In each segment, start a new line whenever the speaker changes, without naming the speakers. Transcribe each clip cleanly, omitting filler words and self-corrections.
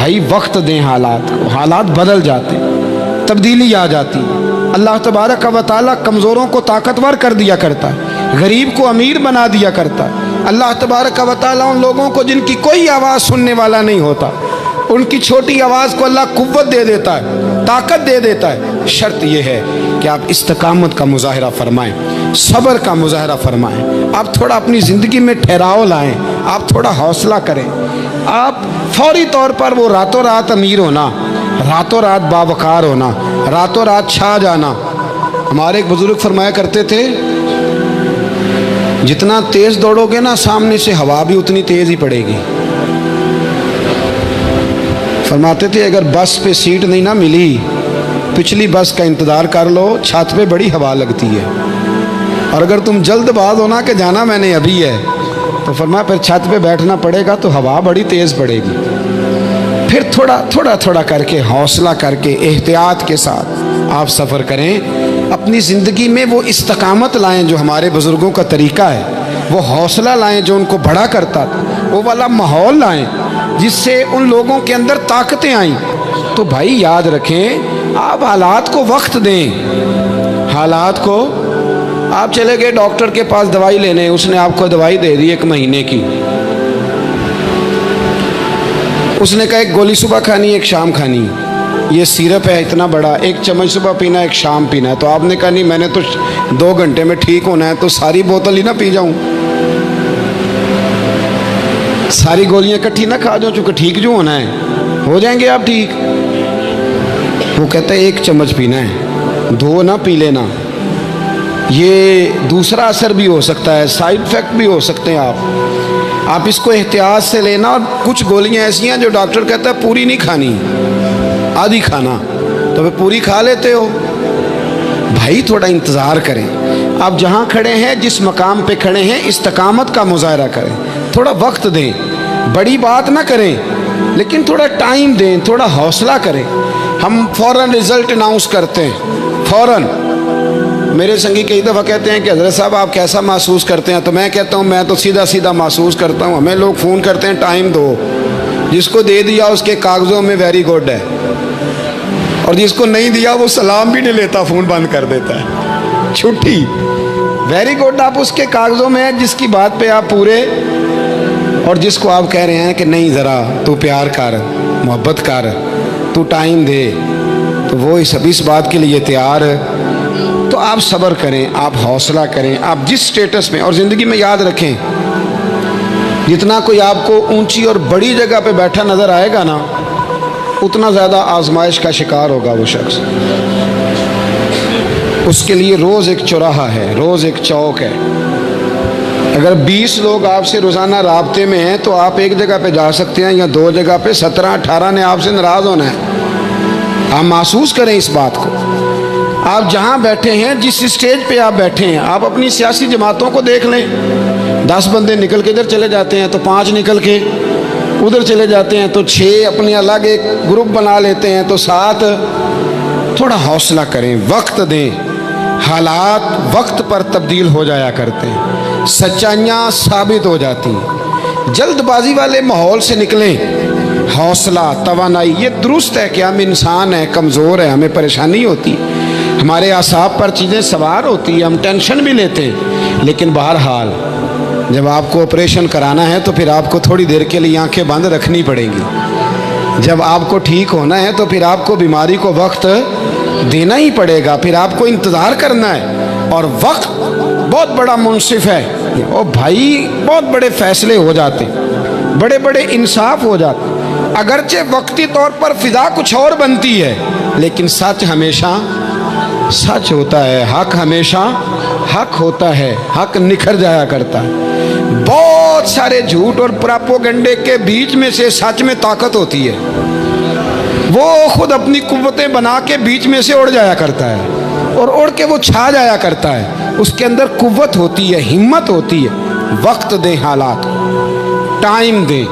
بھائی وقت دیں حالات کو، حالات بدل جاتے، تبدیلی آ جاتی۔ اللہ تبارک و تعالیٰ کمزوروں کو طاقتور کر دیا کرتا ہے، غریب کو امیر بنا دیا کرتا ہے۔ اللہ تبارک و تعالیٰ ان لوگوں کو جن کی کوئی آواز سننے والا نہیں ہوتا، ان کی چھوٹی آواز کو اللہ قوت دے دیتا ہے، طاقت دے دیتا ہے۔ شرط یہ ہے کہ آپ استقامت کا مظاہرہ فرمائیں، صبر کا مظاہرہ فرمائیں، آپ تھوڑا اپنی زندگی میں ٹھہراؤ لائیں، آپ تھوڑا حوصلہ کریں۔ آپ فوری طور پر وہ راتوں رات امیر ہونا، راتوں رات باوقار ہونا، راتوں رات چھا جانا۔ ہمارے ایک بزرگ فرمایا کرتے تھے، جتنا تیز دوڑو گے نا سامنے سے ہوا بھی اتنی تیز ہی پڑے گی۔ فرماتے تھے اگر بس پہ سیٹ نہیں نہ ملی، پچھلی بس کا انتظار کر لو، چھت پہ بڑی ہوا لگتی ہے۔ اور اگر تم جلد باز ہونا کہ جانا میں نے ابھی ہے، تو فرمایا پھر چھت پہ بیٹھنا پڑے گا تو ہوا بڑی تیز پڑے گی۔ پھر تھوڑا تھوڑا کر کے، حوصلہ کر کے، احتیاط کے ساتھ آپ سفر کریں۔ اپنی زندگی میں وہ استقامت لائیں جو ہمارے بزرگوں کا طریقہ ہے، وہ حوصلہ لائیں جو ان کو بڑا کرتا تھا، وہ والا ماحول لائیں جس سے ان لوگوں کے اندر طاقتیں آئیں۔ تو بھائی یاد رکھیں، آپ حالات کو وقت دیں۔ حالات کو، آپ چلے گئے ڈاکٹر کے پاس دوائی لینے، اس نے آپ کو دوائی دے دی 1 مہینے کی، اس نے کہا 1 گولی صبح کھانی، 1 شام کھانی، یہ سیرپ ہے اتنا بڑا، 1 چمچ صبح پینا، 1 شام پینا ہے۔ تو آپ نے کہا نہیں میں نے تو 2 گھنٹے میں ٹھیک ہونا ہے، تو ساری بوتل ہی نہ پی جاؤں، ساری گولیاں اکٹھی نہ کھا جاؤں، چونکہ ٹھیک جو ہونا ہے ہو جائیں گے آپ ٹھیک۔ وہ کہتا ہے 1 چمچ پینا ہے، 2 نہ پی لینا، یہ دوسرا اثر بھی ہو سکتا ہے، سائیڈ افیکٹ بھی ہو سکتے ہیں۔ آپ اس کو احتیاط سے لینا۔ اور کچھ گولیاں ایسی ہیں جو ڈاکٹر کہتا ہے پوری نہیں کھانی، آدھی کھانا، تو پھر پوری کھا لیتے ہو۔ بھائی تھوڑا انتظار کریں، آپ جہاں کھڑے ہیں، جس مقام پہ کھڑے ہیں، استقامت کا مظاہرہ کریں، تھوڑا وقت دیں، بڑی بات نہ کریں لیکن تھوڑا ٹائم دیں، تھوڑا حوصلہ کریں۔ ہم فوراً رزلٹ اناؤنس کرتے ہیں، فوراً۔ میرے سنگی کئی دفعہ کہتے ہیں کہ حضرت صاحب آپ کیسا محسوس کرتے ہیں، تو میں کہتا ہوں میں تو سیدھا محسوس کرتا ہوں۔ ہمیں لوگ فون کرتے ہیں ٹائم دو، جس کو دے دیا اس کے کاغذوں میں ویری گڈ ہے، اور جس کو نہیں دیا وہ سلام بھی نہیں لیتا، فون بند کر دیتا ہے، چھٹی۔ ویری گڈ آپ اس کے کاغذوں میں ہے جس کی بات پہ آپ پورے، اور جس کو آپ کہہ رہے ہیں کہ نہیں ذرا تو پیار کر، محبت کر، تو ٹائم دے، تو وہ اس بات کے لیے تیار ہے۔ تو آپ صبر کریں، آپ حوصلہ کریں، آپ جس سٹیٹس میں، اور زندگی میں یاد رکھیں جتنا کوئی آپ کو اونچی اور بڑی جگہ پہ بیٹھا نظر آئے گا نا، اتنا زیادہ آزمائش کا شکار ہوگا وہ شخص۔ اس کے لیے روز ایک چوراہا ہے، روز ایک چوک ہے۔ اگر 20 لوگ آپ سے روزانہ رابطے میں ہیں تو آپ ایک جگہ پہ جا سکتے ہیں، یا 2 جگہ پہ 17-18 نے آپ سے ناراض ہونا ہے۔ آپ محسوس کریں اس بات کو۔ آپ جہاں بیٹھے ہیں، جس اسٹیج پہ آپ بیٹھے ہیں، آپ اپنی سیاسی جماعتوں کو دیکھ لیں۔ 10 بندے نکل کے ادھر چلے جاتے ہیں تو 5 نکل کے ادھر چلے جاتے ہیں، تو 6 اپنے الگ ایک گروپ بنا لیتے ہیں، تو 7۔ تھوڑا حوصلہ کریں، وقت دیں۔ حالات وقت پر تبدیل ہو جایا کرتے ہیں، سچائیاں ثابت ہو جاتی ہیں۔ جلد بازی والے ماحول سے نکلیں۔ حوصلہ، توانائی، یہ درست ہے کہ ہم انسان ہیں، کمزور ہیں، ہمیں پریشانی ہوتی، ہمارے اعصاب پر چیزیں سوار ہوتی ہیں، ہم ٹینشن بھی لیتے ہیں، لیکن بہرحال جب آپ کو آپریشن کرانا ہے تو پھر آپ کو تھوڑی دیر کے لیے آنکھیں بند رکھنی پڑیں گی۔ جب آپ کو ٹھیک ہونا ہے تو پھر آپ کو بیماری کو وقت دینا ہی پڑے گا، پھر آپ کو انتظار کرنا ہے۔ اور وقت بہت بڑا منصف ہے، اور بھائی بہت بڑے فیصلے ہو جاتے، بڑے بڑے انصاف ہو جاتے۔ اگرچہ وقتی طور پر فضا کچھ اور بنتی ہے، لیکن سچ ہمیشہ سچ ہوتا ہے، حق ہمیشہ حق ہوتا ہے، حق نکھر جایا کرتا ہے۔ بہت سارے جھوٹ اور پراپوگنڈے کے بیچ میں سے سچ میں طاقت ہوتی ہے، وہ خود اپنی قوتیں بنا کے بیچ میں سے اڑ جایا کرتا ہے، اور اڑ کے وہ چھا جایا کرتا ہے۔ اس کے اندر قوت ہوتی ہے، ہمت ہوتی ہے۔ وقت دیں، حالات ٹائم دیں۔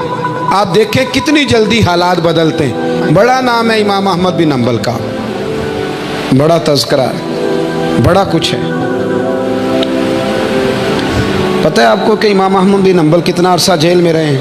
آپ دیکھیں کتنی جلدی حالات بدلتے ہیں۔ بڑا نام ہے امام احمد بن حنبل کا، بڑا تذکرہ ہے، بڑا کچھ ہے۔ پتہ ہے آپ کو کہ امام احمد بن حنبل کتنا عرصہ جیل میں رہے ہیں؟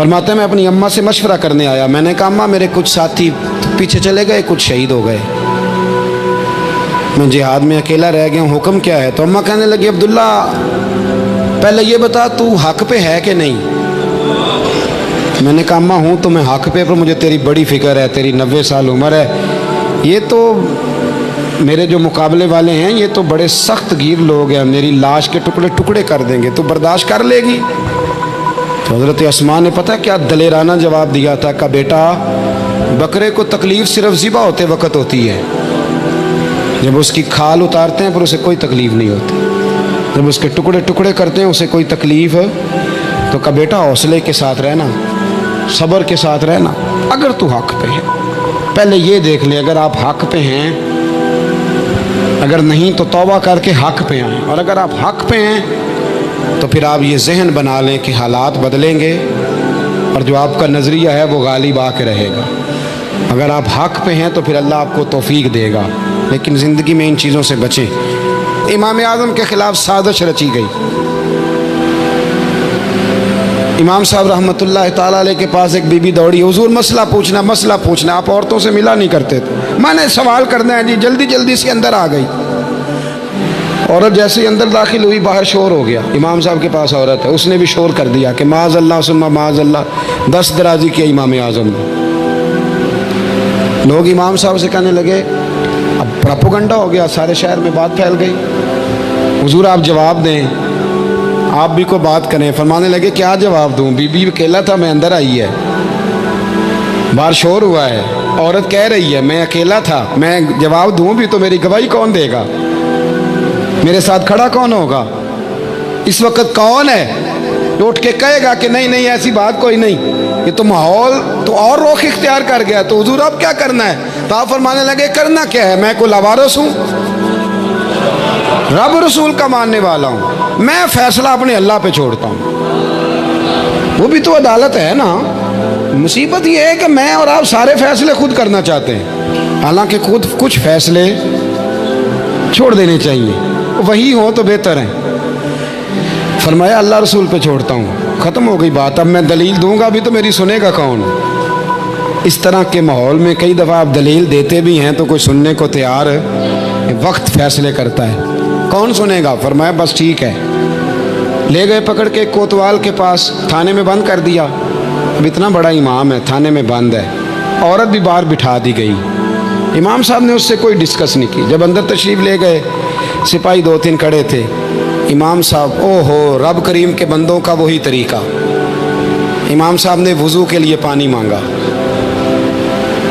فرماتے ہیں میں اپنی اماں سے مشورہ کرنے آیا، میں نے کہا اماں میرے کچھ ساتھی پیچھے چلے گئے، کچھ شہید ہو گئے، میں جہاد میں اکیلا رہ گیا ہوں، حکم کیا ہے؟ تو اماں کہنے لگی عبداللہ پہلے یہ بتا تو حق پہ ہے کہ نہیں؟ میں نے کہا اماں ہوں تو میں حق پہ، پر مجھے تیری بڑی فکر ہے، تیری 90 سال عمر ہے، یہ تو میرے جو مقابلے والے ہیں یہ تو بڑے سخت گیر لوگ ہیں، میری لاش کے ٹکڑے ٹکڑے کر دیں گے، تو برداشت کر لے گی؟ تو حضرت اسماء نے پتہ کیا دلیرانہ جواب دیا تھا کہ بیٹا بکرے کو تکلیف صرف ذبح ہوتے وقت ہوتی ہے، جب اس کی کھال اتارتے ہیں پر اسے کوئی تکلیف نہیں ہوتی، جب اس کے ٹکڑے ٹکڑے کرتے ہیں اسے کوئی تکلیف، تو کہا بیٹا حوصلے کے ساتھ رہنا، صبر کے ساتھ رہنا، اگر تو حق پہ ہے پہلے یہ دیکھ لے، اگر آپ حق پہ ہیں، اگر نہیں تو توبہ کر کے حق پہ آئیں، اور اگر آپ حق پہ ہیں تو پھر آپ یہ ذہن بنا لیں کہ حالات بدلیں گے اور جو آپ کا نظریہ ہے وہ غالب آ کے رہے گا، اگر آپ حق پہ ہیں تو پھر اللہ آپ کو توفیق دے گا، لیکن زندگی میں ان چیزوں سے بچیں۔ امام اعظم کے خلاف سازش رچی گئی، امام صاحب رحمۃ اللہ تعالیٰ علیہ کے پاس ایک بی بی دوڑی، حضور مسئلہ پوچھنا، آپ عورتوں سے ملا نہیں کرتے تھے، میں نے سوال کرنا ہے جی، جلدی جلدی سے اندر آ گئی، عورت جیسے ہی اندر داخل ہوئی باہر شور ہو گیا، امام صاحب کے پاس عورت ہے، اس نے بھی شور کر دیا کہ معاذ اللہ ثم معاذ اللہ، 10 درازی کیا امام اعظم نے۔ لوگ امام صاحب سے کہنے لگے اب پراپوگنڈا ہو گیا، سارے شہر میں بات پھیل گئی، حضور آپ جواب دیں، آپ بھی کو بات کریں۔ فرمانے لگے کیا جواب دوں، بی بی اکیلا تھا، میں اندر آئی ہے، باہر شور ہوا ہے، عورت کہہ رہی ہے میں اکیلا تھا، میں جواب دوں بھی تو میری گواہی کون دے گا، میرے ساتھ کھڑا کون ہوگا، اس وقت کون ہے جو اٹھ کے کہے گا کہ نہیں نہیں ایسی بات کوئی نہیں، یہ تو ماحول تو اور رخ اختیار کر گیا، تو حضور اب کیا کرنا ہے؟ تو آپ فرمانے لگے کرنا کیا ہے، میں کوئی لاوارث ہوں، رب رسول کا ماننے والا ہوں، میں فیصلہ اپنے اللہ پہ چھوڑتا ہوں، وہ بھی تو عدالت ہے نا۔ مصیبت یہ ہے کہ میں اور آپ سارے فیصلے خود کرنا چاہتے ہیں، حالانکہ خود کچھ فیصلے چھوڑ دینے چاہیے، وہی ہو تو بہتر ہے۔ فرمایا اللہ رسول پہ چھوڑتا ہوں، ختم ہو گئی بات، اب میں دلیل دوں گا بھی تو میری سنے گا کون؟ اس طرح کے ماحول میں کئی دفعہ آپ دلیل دیتے بھی ہیں تو کوئی سننے کو تیار، وقت فیصلے کرتا ہے، کون سنے گا؟ فرمایا بس ٹھیک ہے، لے گئے پکڑ کے کوتوال کے پاس، تھانے میں بند کر دیا، اب اتنا بڑا امام ہے تھانے میں بند ہے، عورت بھی باہر بٹھا دی گئی، امام صاحب نے اس سے کوئی ڈسکس نہیں کی، جب اندر تشریف لے گئے سپاہی 2-3 کھڑے تھے، امام صاحب او ہو رب کریم کے بندوں کا وہی طریقہ، امام صاحب نے وضو کے لیے پانی مانگا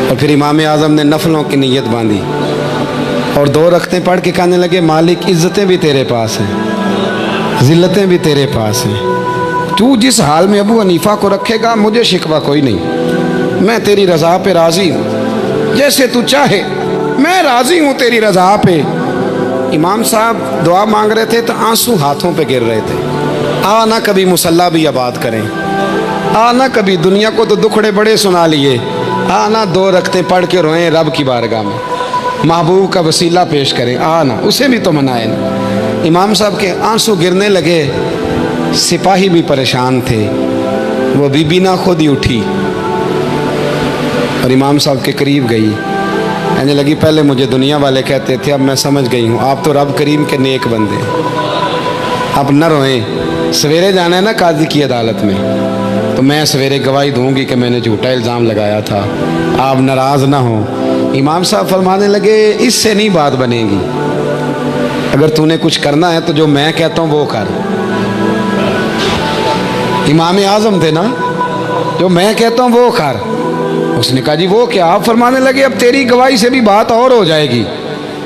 اور پھر امام اعظم نے نفلوں کی نیت باندھی اور 2 رکعتیں پڑھ کے کہنے لگے مالک عزتیں بھی تیرے پاس ہیں، ذلتیں بھی تیرے پاس ہیں، تو جس حال میں ابو حنیفہ کو رکھے گا مجھے شکوہ کوئی نہیں، میں تیری رضا پہ راضی ہوں، جیسے تو چاہے میں راضی ہوں تیری رضا پہ۔ امام صاحب دعا مانگ رہے تھے تو آنسو ہاتھوں پہ گر رہے تھے، نہ کبھی مصلی بھی آباد کریں، نہ کبھی دنیا کو تو دکھڑے بڑے سنا لیے، نہ 2 رکعتیں پڑھ کے روئیں رب کی بارگاہ میں، محبوب کا وسیلہ پیش کریں، نہ اسے بھی تو منائے نا۔ امام صاحب کے آنسو گرنے لگے، سپاہی بھی پریشان تھے، وہ بی بی نہ خود ہی اٹھی اور امام صاحب کے قریب گئی، کہنے لگی پہلے مجھے دنیا والے کہتے تھے، اب میں سمجھ گئی ہوں آپ تو رب کریم کے نیک بندے، اب نہ روئیں، سویرے جانا ہے نا قاضی کی عدالت میں، تو میں سویرے گواہی دوں گی کہ میں نے جھوٹا الزام لگایا تھا، آپ ناراض نہ ہوں۔ امام صاحب فرمانے لگے اس سے نہیں بات بنے گی، اگر تو نے کچھ کرنا ہے تو جو میں کہتا ہوں وہ کر، امام اعظم تھے نا، جو میں کہتا ہوں وہ کر۔ اس نے کہا جی وہ کیا؟ آپ فرمانے لگے اب تیری گواہی سے بھی بات اور ہو جائے گی،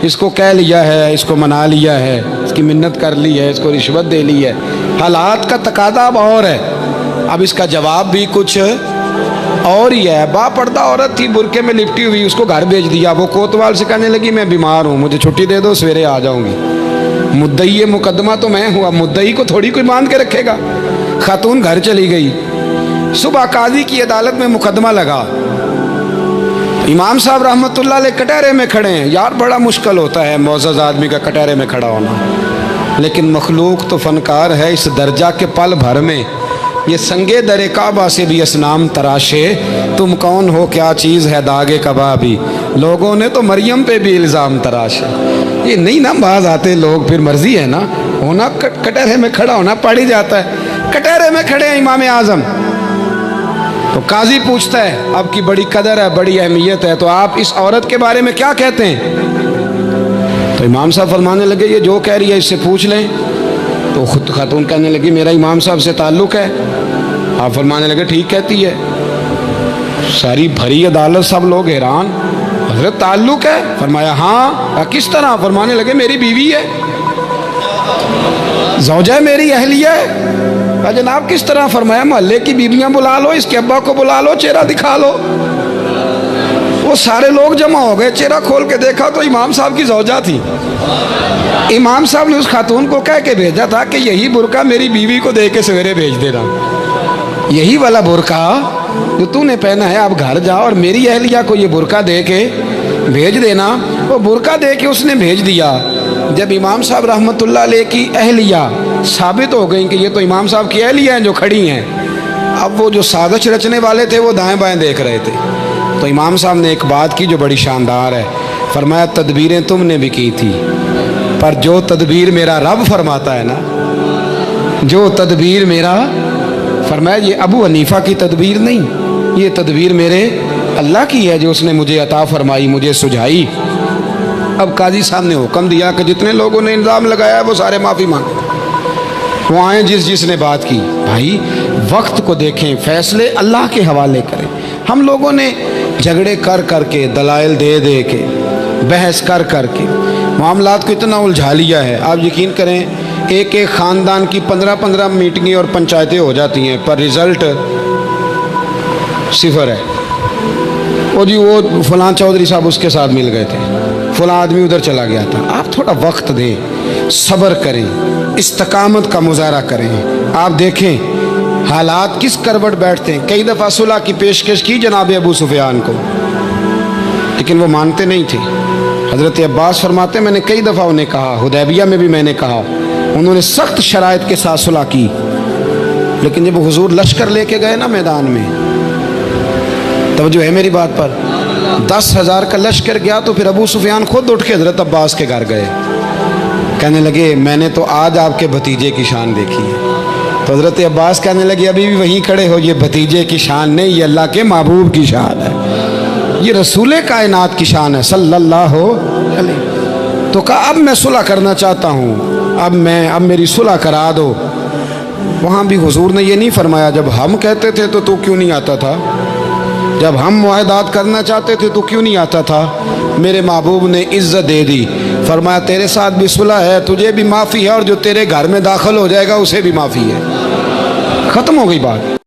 اس کو کہہ لیا ہے، اس کو منا لیا ہے، اس کی منت کر لی ہے، اس کو رشوت دے لی ہے، حالات کا تقاضا اب اور ہے، اب اس کا جواب بھی کچھ اور ہی ہے۔ با پردہ عورت تھی، برقعے میں لپٹی ہوئی، اس کو گھر بھیج دیا، وہ کوتوال سے کہنے لگی میں بیمار ہوں، مجھے چھٹی دے دو، سویرے آ جاؤں گی، مدعی مقدمہ تو میں ہوا، مدعی کو تھوڑی کوئی باندھ کے رکھے گا۔ خاتون گھر چلی گئی، صبح قاضی کی عدالت میں مقدمہ لگا، امام صاحب رحمۃ اللہ علیہ کٹہرے میں کھڑے ہیں، یار بڑا مشکل ہوتا ہے معزز آدمی کا کٹہرے میں کھڑا ہونا، لیکن مخلوق تو فنکار ہے، اس درجہ کے پل بھر میں یہ سنگے در کعبہ سے بھی اسنام تراشے، تم کون ہو کیا چیز ہے داغے کبابی، لوگوں نے تو مریم پہ بھی الزام تراشے۔ یہ نہیں نا باز آتے لوگ، پھر مرضی ہے نا ہونا، کٹہرے میں کھڑا ہونا پڑ ہی جاتا ہے۔ کٹہرے میں کھڑے ہیں امام اعظم، تو قاضی پوچھتا ہے اب کی بڑی قدر ہے، بڑی اہمیت ہے، تو آپ اس عورت کے بارے میں کیا کہتے ہیں؟ تو امام صاحب فرمانے لگے یہ جو کہہ رہی ہے اس سے پوچھ لیں۔ تو خود خاتون کہنے لگی میرا امام صاحب سے تعلق ہے۔ آپ فرمانے لگے ٹھیک کہتی ہے۔ ساری بھری عدالت سب لوگ حیران، حضرت تعلق ہے؟ فرمایا ہاں۔ کس طرح؟ فرمانے لگے میری بیوی ہے، زوجہ میری اہلیہ ہے۔ جناب کس طرح؟ فرمایا محلے کی بیویاں بلا لو، اس کے ابا کو بلا لو، چہرہ دکھا لو۔ وہ سارے لوگ جمع ہو گئے، چہرہ کھول کے دیکھا تو امام صاحب کی زوجہ تھی۔ امام صاحب نے اس خاتون کو کہہ کے بھیجا تھا کہ یہی برقع میری بیوی کو دے کے سویرے بھیج دینا، یہی والا برقع جو تو نے پہنا ہے، اب گھر جا اور میری اہلیہ کو یہ برقع دے کے بھیج دینا۔ وہ برقع دے کے اس نے بھیج دیا۔ جب امام صاحب رحمۃ اللہ علیہ کی اہلیہ ثابت ہو گئیں کہ یہ تو امام صاحب کی اہلیہ ہیں جو کھڑی ہیں، اب وہ جو سازش رچنے والے تھے وہ دائیں بائیں دیکھ رہے تھے۔ تو امام صاحب نے ایک بات کی جو بڑی شاندار ہے، فرمایا تدبیریں تم نے بھی کی تھی، پر جو تدبیر میرا رب فرماتا ہے نا، جو تدبیر میرا، فرمایا یہ ابو حنیفہ کی تدبیر نہیں، یہ تدبیر میرے اللہ کی ہے جو اس نے مجھے عطا فرمائی، مجھے سجھائی۔ اب قاضی صاحب نے حکم دیا کہ جتنے لوگوں نے الزام لگایا ہے وہ سارے معافی مانگیں، وہ آئیں جس نے بات کی۔ بھائی وقت کو دیکھیں، فیصلے اللہ کے حوالے کریں۔ ہم لوگوں نے جھگڑے کر کر کے، دلائل دے دے کے، بحث کر کر کے معاملات کو اتنا الجھا لیا ہے۔ آپ یقین کریں ایک ایک خاندان کی 15 میٹنگیں اور پنچایتیں ہو جاتی ہیں، پر رزلٹ صفر ہے۔ وہ فلاں چودھری صاحب اس کے ساتھ مل گئے تھے، فلاں آدمی ادھر چلا گیا تھا۔ آپ تھوڑا وقت دیں، صبر کریں، استقامت کا مظاہرہ کریں۔ آپ دیکھیں حالات کس کروٹ بیٹھتے ہیں۔ کئی دفعہ صلح کی پیشکش کی جناب ابو سفیان کو، لیکن وہ مانتے نہیں تھے۔ حضرت عباس فرماتے میں نے کئی دفعہ انہیں کہا، حدیبیہ میں بھی میں نے کہا، انہوں نے سخت شرائط کے ساتھ صلح کی، لیکن جب حضور لشکر لے کے گئے نا میدان میں، توجہ ہے میری بات پر، 10,000 کا لشکر گیا تو پھر ابو سفیان خود اٹھ کے حضرت عباس کے گھر گئے، کہنے لگے میں نے تو آج آپ کے بھتیجے کی شان دیکھی ہے۔ تو حضرت عباس کہنے لگے ابھی بھی وہیں کھڑے ہو، یہ بھتیجے کی شان نہیں، یہ اللہ کے محبوب کی شان ہے، یہ رسول کائنات کی شان ہے صلی اللہ علیہ۔ تو کہا اب میں صلح کرنا چاہتا ہوں، اب میری صلح کرا دو۔ وہاں بھی حضور نے یہ نہیں فرمایا جب ہم کہتے تھے تو کیوں نہیں آتا تھا، جب ہم معاہدات کرنا چاہتے تھے تو کیوں نہیں آتا تھا۔ میرے محبوب نے عزت دے دی، فرمایا تیرے ساتھ بھی صلح ہے، تجھے بھی معافی ہے، اور جو تیرے گھر میں داخل ہو جائے گا اسے بھی معافی ہے۔ ختم ہو گئی بات۔